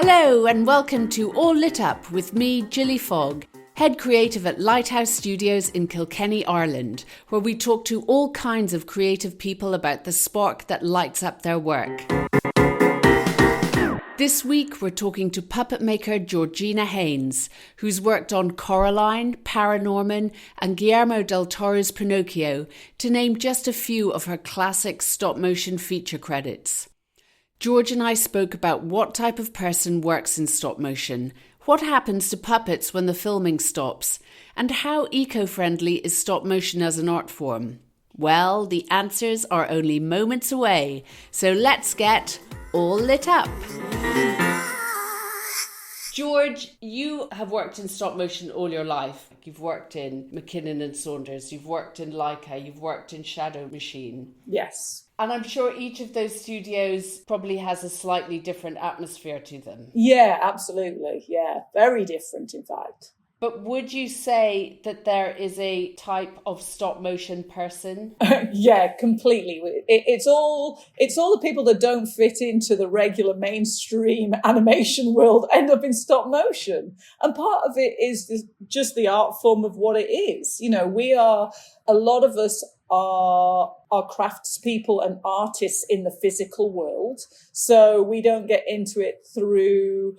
Hello and welcome to All Lit Up with me, Gilly Fogg, head creative at Lighthouse Studios in Kilkenny, Ireland, where we talk to all kinds of creative people about the spark that lights up their work. This week we're talking to puppet maker Georgina Hayns, who's worked on Coraline, ParaNorman and Guillermo del Toro's Pinocchio, to name just a few of her classic stop-motion feature credits. George and I spoke about what type of person works in stop motion, what happens to puppets when the filming stops, and how eco-friendly is stop motion as an art form. Well, the answers are only moments away, so let's get all lit up. George, you have worked in stop motion all your life. You've worked in Mackinnon and Saunders, you've worked in Laika, you've worked in Shadow Machine. Yes. And I'm sure each of those studios probably has a slightly different atmosphere to them. Yeah, absolutely. Yeah, very different, in fact. But would you say that there is a type of stop motion person? Yeah, completely. It's all the people that don't fit into the regular mainstream animation world end up in stop motion. And part of it is just the art form of what it is. You know, a lot of us are craftspeople and artists in the physical world. So we don't get into it through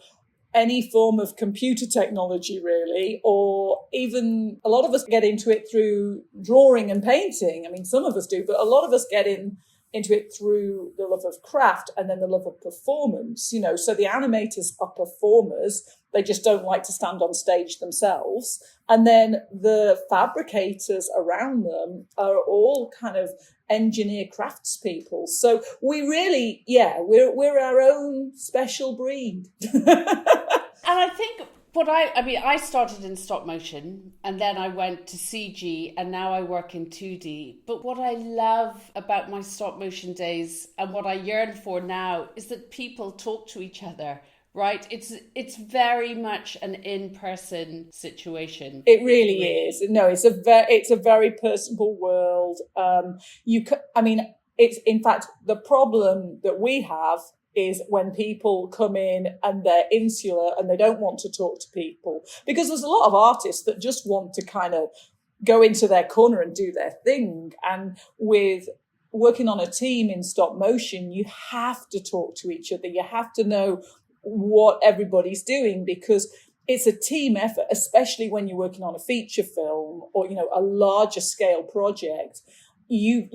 any form of computer technology, really, or even a lot of us get into it through drawing and painting. I mean, some of us do, but a lot of us get into it through the love of craft and then the love of performance, you know. So the animators are performers. They just don't like to stand on stage themselves. And then the fabricators around them are all kind of engineer craftspeople. So we really, we're our own special breed. And I think I started in stop motion and then I went to CG and now I work in 2D. But what I love about my stop motion days and what I yearn for now is that people talk to each other. Right, it's very much an in-person situation. It really is. No, it's a very personable world. It's in fact the problem that we have is when people come in and they're insular and they don't want to talk to people, because there's a lot of artists that just want to kind of go into their corner and do their thing. And with working on a team in stop motion, you have to talk to each other. You have to know what everybody's doing, because it's a team effort, especially when you're working on a feature film or, you know, a larger scale project. You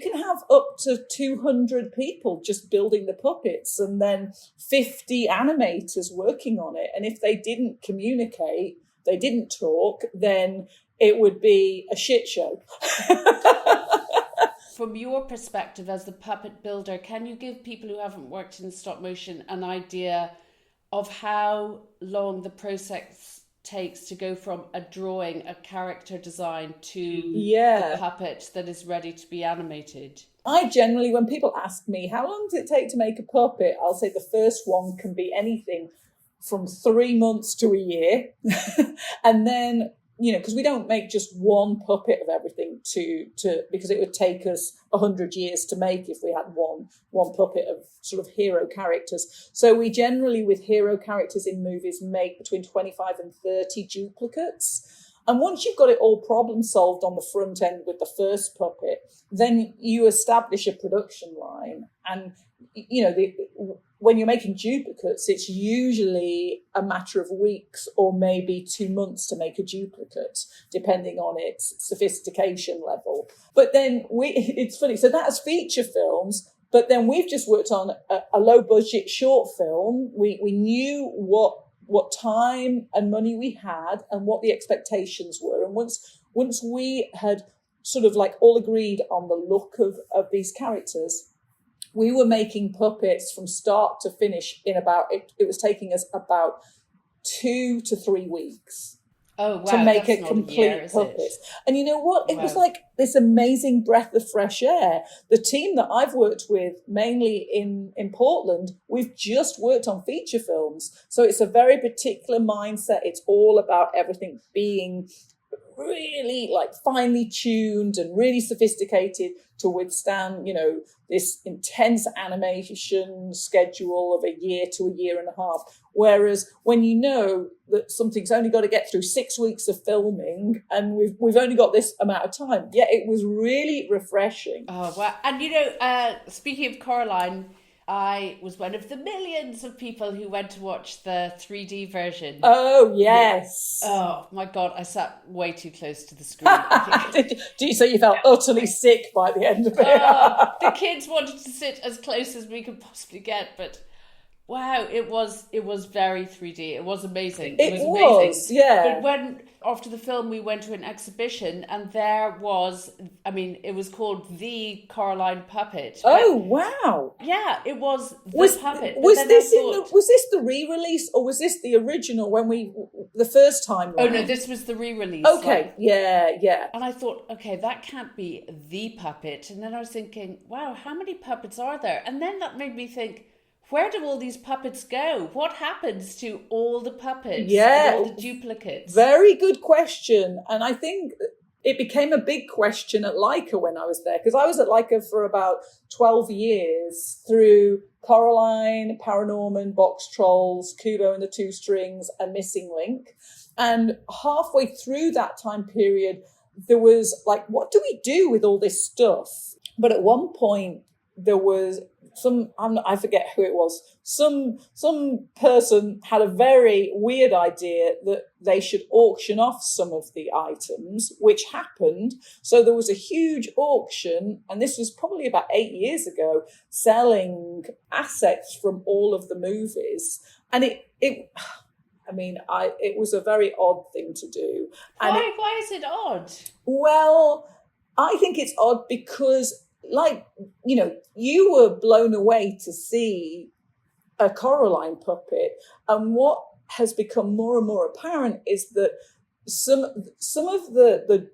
can have up to 200 people just building the puppets and then 50 animators working on it. And if they didn't communicate, they didn't talk, then it would be a shit show. From your perspective as the puppet builder, can you give people who haven't worked in stop motion an idea of how long the process takes to go from a drawing, a character design to the puppet that is ready to be animated? I generally, when people ask me, how long does it take to make a puppet? I'll say the first one can be anything from 3 months to a year. And then, you know, because we don't make just one puppet of everything because it would take us 100 years to make if we had one puppet of sort of hero characters. So we generally, with hero characters in movies, make between 25 and 30 duplicates. And once you've got it all problem solved on the front end with the first puppet, then you establish a production line. And, you know, when you're making duplicates, it's usually a matter of weeks or maybe 2 months to make a duplicate, depending on its sophistication level. But then it's funny. So that's feature films. But then we've just worked on a low budget short film. We knew what time and money we had and what the expectations were. And once we had sort of like all agreed on the look of these characters, we were making puppets from start to finish in it was taking us about 2 to 3 weeks. Oh, wow, to make a complete puppet. And you know what? It was like this amazing breath of fresh air. The team that I've worked with, mainly in Portland, we've just worked on feature films. So it's a very particular mindset. It's all about everything being really like finely tuned and really sophisticated to withstand, this intense animation schedule of a year to a year and a half. Whereas when you know that something's only got to get through 6 weeks of filming and we've only got this amount of time, it was really refreshing. Oh, wow. And, speaking of Coraline, I was one of the millions of people who went to watch the 3D version. Oh, yes. Oh, my God. I sat way too close to the screen. So you felt utterly sick by the end of it? The kids wanted to sit as close as we could possibly get, but wow, it was very 3D. It was amazing. It was amazing. Yeah. But when, after the film, we went to an exhibition and there was, it was called The Coraline Puppet. Oh, wow. Yeah, it was the puppet. Was this the re-release or was this the original the first time? Oh, no, this was the re-release. Okay, yeah. And I thought, okay, that can't be the puppet. And then I was thinking, wow, how many puppets are there? And then that made me think, where do all these puppets go? What happens to all the puppets? Yeah. And all the duplicates? Very good question. And I think it became a big question at Laika when I was there, because I was at Laika for about 12 years through Coraline, ParaNorman, Boxtrolls, Kubo and the Two Strings, and Missing Link. And halfway through that time period, there was like, what do we do with all this stuff? But at one point, there was I forget who it was. Some person had a very weird idea that they should auction off some of the items, which happened. So there was a huge auction, and this was probably about 8 years ago, selling assets from all of the movies. And it was a very odd thing to do. And why is it odd? Well, I think it's odd because, you were blown away to see a Coraline puppet. And what has become more and more apparent is that some of the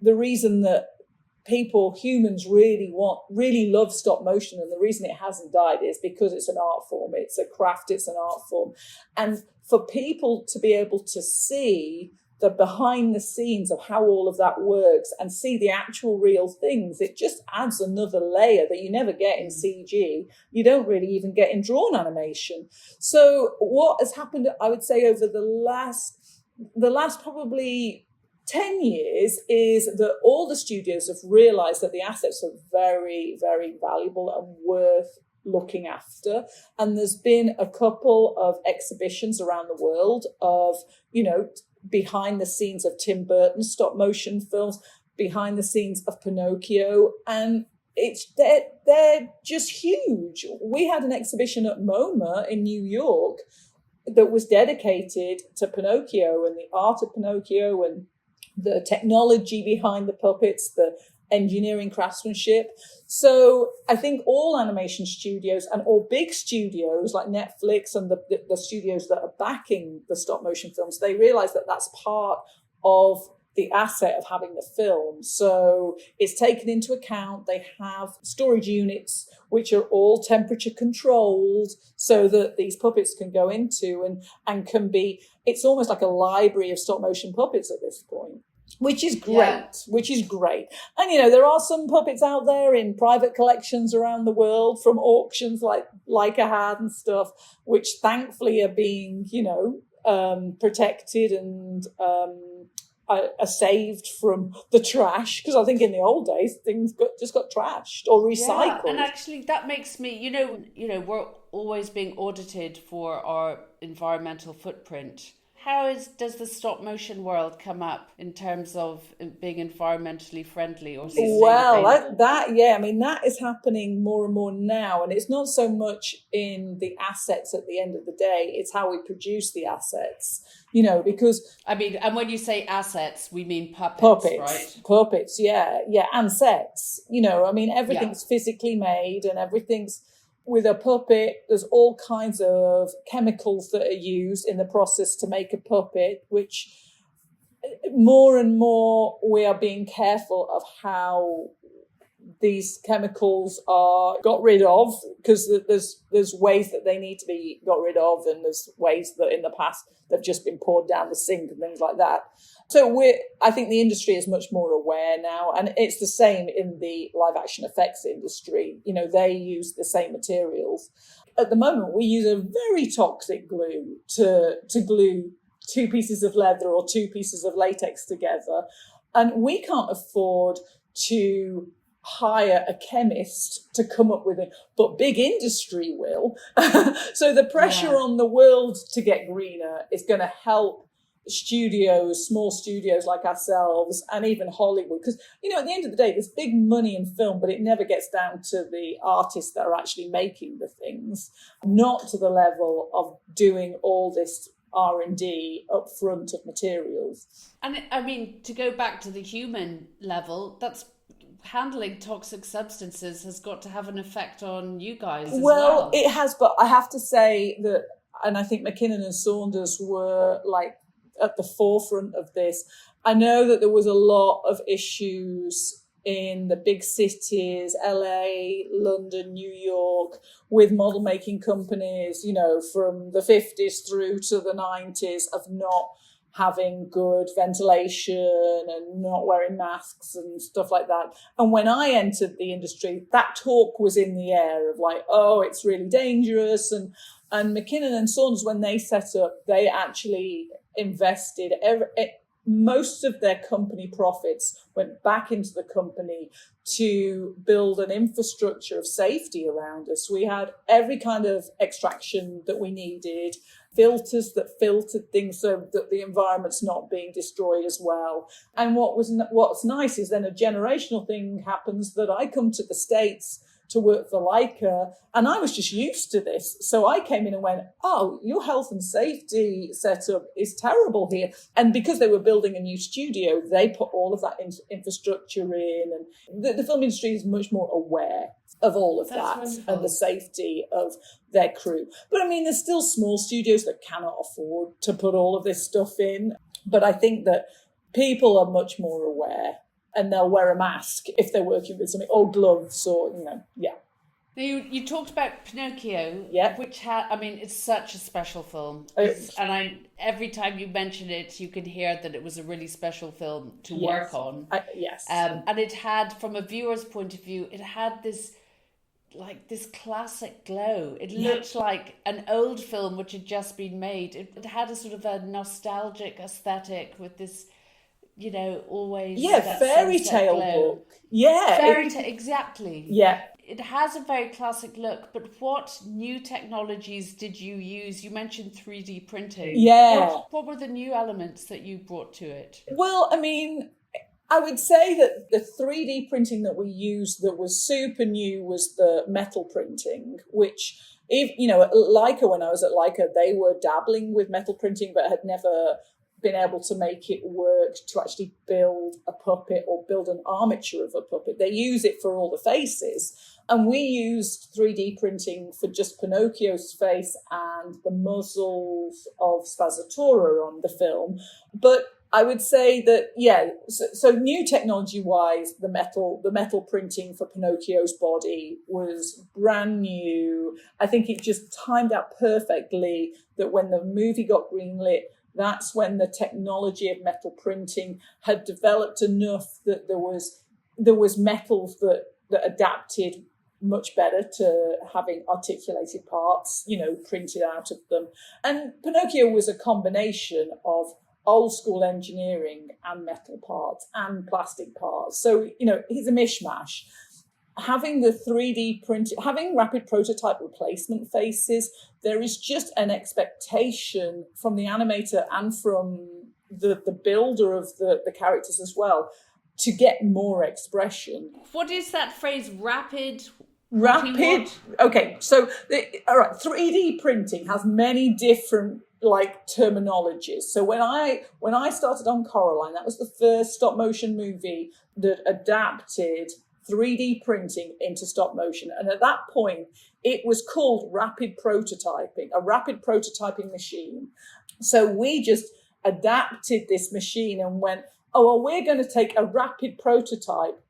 reason that humans really love stop motion, and the reason it hasn't died is because it's an art form. It's a craft, it's an art form. And for people to be able to see the behind the scenes of how all of that works and see the actual real things, it just adds another layer that you never get in CG. You don't really even get in drawn animation. So what has happened, I would say, over the last probably 10 years is that all the studios have realized that the assets are very, very valuable and worth looking after. And there's been a couple of exhibitions around the world of, behind the scenes of Tim Burton's stop motion films, behind the scenes of Pinocchio, and they're just huge. We had an exhibition at MoMA in New York that was dedicated to Pinocchio and the art of Pinocchio and the technology behind the puppets, the engineering craftsmanship. So I think all animation studios and all big studios like Netflix and the studios that are backing the stop motion films, they realize that that's part of the asset of having the film. So it's taken into account. They have storage units which are all temperature controlled so that these puppets can go into and can be, it's almost like a library of stop motion puppets at this point. Which is great. And, there are some puppets out there in private collections around the world from auctions like Laika had and stuff, which thankfully are being, protected and are saved from the trash. Because I think in the old days, things just got trashed or recycled. Yeah, and actually that makes me, we're always being audited for our environmental footprint. How does the stop motion world come up in terms of being environmentally friendly or sustainable? Well, that is happening more and more now. And it's not so much in the assets at the end of the day, it's how we produce the assets, because... and when you say assets, we mean puppets, right? Puppets, yeah, and sets. Everything's physically made and everything's... With a puppet, there's all kinds of chemicals that are used in the process to make a puppet, which more and more we are being careful of how these chemicals are got rid of, because there's ways that they need to be got rid of, and there's ways that in the past they've just been poured down the sink and things like that. So I think the industry is much more aware now, and it's the same in the live action effects industry. You know, they use the same materials. At the moment, we use a very toxic glue to glue two pieces of leather or two pieces of latex together, and we can't afford to hire a chemist to come up with it, but big industry will. So the pressure on the world to get greener is going to help studios, small studios like ourselves, and even Hollywood. Because, you know, at the end of the day, there's big money in film, but it never gets down to the artists that are actually making the things, not to the level of doing all this R&D up front of materials. And I mean, to go back to the human level, that's handling toxic substances has got to have an effect on you guys as well. It has, but I have to say that, and I think Mackinnon and Saunders were like at the forefront of this. I know that there was a lot of issues in the big cities, LA, London, New York, with model making companies, you know, from the 50s through to the 90s, of not having good ventilation and not wearing masks and stuff like that. And when I entered the industry, that talk was in the air of like, oh, it's really dangerous. And Mackinnon and Saunders, when they set up, they actually invested most of their company profits went back into the company to build an infrastructure of safety around us. We had every kind of extraction that we needed, filters that filtered things so that the environment's not being destroyed as well. And what's nice is then a generational thing happens, that I come to the States to work for Laika, and I was just used to this. So I came in and went, oh, your health and safety setup is terrible here. And because they were building a new studio, they put all of that infrastructure in. And the film industry is much more aware of all of that and the safety of their crew. But I mean, there's still small studios that cannot afford to put all of this stuff in. But I think that people are much more aware, and they'll wear a mask if they're working with something, or gloves, or, you know, yeah. Now you talked about Pinocchio, which it's such a special film. Every time you mention it, you can hear that it was a really special film to work on. Yes. And it had, from a viewer's point of view, it had this classic glow. It looked like an old film which had just been made. It had a sort of a nostalgic aesthetic with this, you know, always fairy tale book. Exactly. Yeah. It has a very classic look, but what new technologies did you use? You mentioned 3D printing. Yeah. What were the new elements that you brought to it? Well, I mean, I would say that the 3D printing that we used that was super new was the metal printing, which, you know, at Laika, when I was at Laika, they were dabbling with metal printing, but had never been able to make it work to actually build a puppet or build an armature of a puppet. They use it for all the faces. And we used 3D printing for just Pinocchio's face and the muzzles of Spazzatura on the film. But I would say that, so new technology-wise, the metal printing for Pinocchio's body was brand new. I think it just timed out perfectly that when the movie got greenlit, that's when the technology of metal printing had developed enough that there was metals that adapted much better to having articulated parts, you know, printed out of them. And Pinocchio was a combination of old school engineering and metal parts and plastic parts. So, you know, he's a mishmash. Having the 3D print, having rapid prototype replacement faces, there is just an expectation from the animator and from the builder of the characters as well to get more expression. What is that phrase, rapid? Okay, so, all right, 3D printing has many different terminologies. So when I started on Coraline, that was the first stop motion movie that adapted 3D printing into stop motion. And at that point, it was called rapid prototyping, a rapid prototyping machine. So we just adapted this machine and went, oh, well, we're going to take a rapid prototype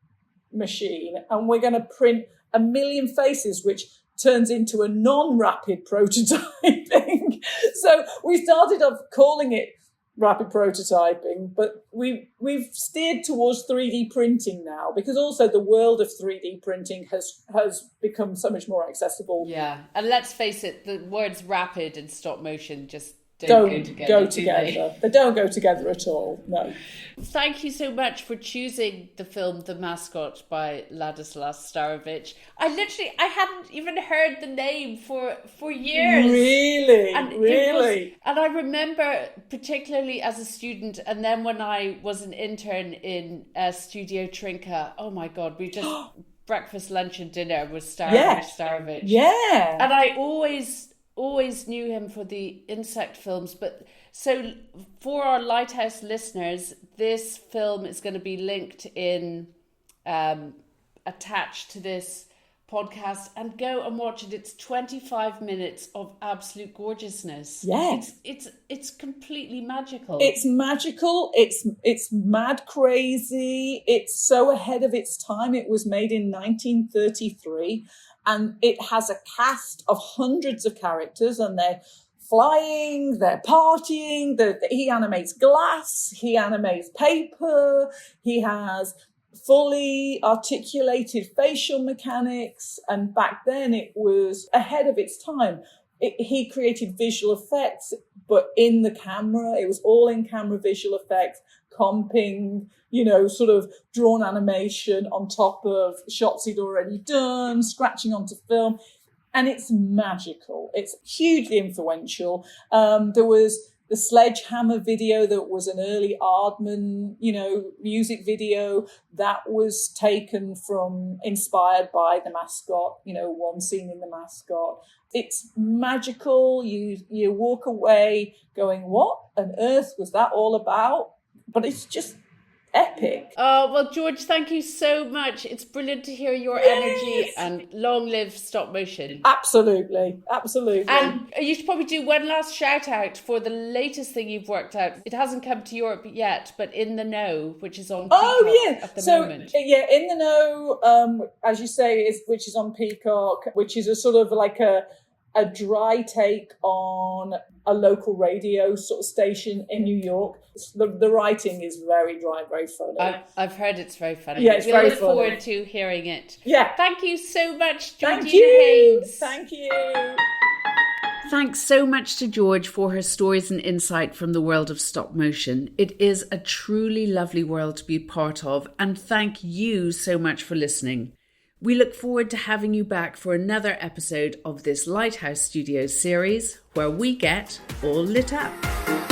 machine and we're going to print 1 million faces, which turns into a non-rapid prototyping. So we started off calling it rapid prototyping, but we've steered towards 3D printing now, because also the world of 3D printing has become so much more accessible. Yeah, and let's face it, the words rapid and stop motion just don't go together. They don't go together at all, no. Thank you so much for choosing the film The Mascot by Ladislas Starevich. I hadn't even heard the name for years. Really? And I remember, particularly as a student, and then when I was an intern in Studio Trinca, oh my God, we just... breakfast, lunch and dinner was Starevich. Yeah. And I always knew him for the insect films, but so for our Lighthouse listeners, this film is going to be linked in attached to this podcast, and go and watch it. It's 25 minutes of absolute gorgeousness. Yeah, it's completely magical. It's magical. It's mad crazy. It's so ahead of its time. It was made in 1933. And it has a cast of hundreds of characters, and they're flying, they're partying, he animates glass, he animates paper, he has fully articulated facial mechanics, and back then it was ahead of its time. He created visual effects, but in the camera, it was all in camera visual effects, comping, sort of drawn animation on top of shots he'd already done, scratching onto film. And it's magical. It's hugely influential. There was the Sledgehammer video that was an early Aardman, music video that was inspired by The Mascot, one scene in The Mascot. It's magical. You walk away going, what on earth was that all about? But it's just epic. Oh, well, George, thank you so much. It's brilliant to hear your energy, and long live stop motion. Absolutely. And you should probably do one last shout out for the latest thing you've worked out. It hasn't come to Europe yet, but In the Know, which is on Peacock at the moment. Yeah, In the Know, as you say, which is on Peacock, which is a sort of like a dry take on a local radio sort of station in New York. The writing is very dry, very funny. I've heard it's very funny. Yeah, it's very funny. funny. Look forward to hearing it. Yeah. Thank you so much, Georgina Hayns. Thank you. Thanks so much to George for her stories and insight from the world of stop motion. It is a truly lovely world to be part of, and thank you so much for listening. We look forward to having you back for another episode of this Lighthouse Studios series, where we get all lit up.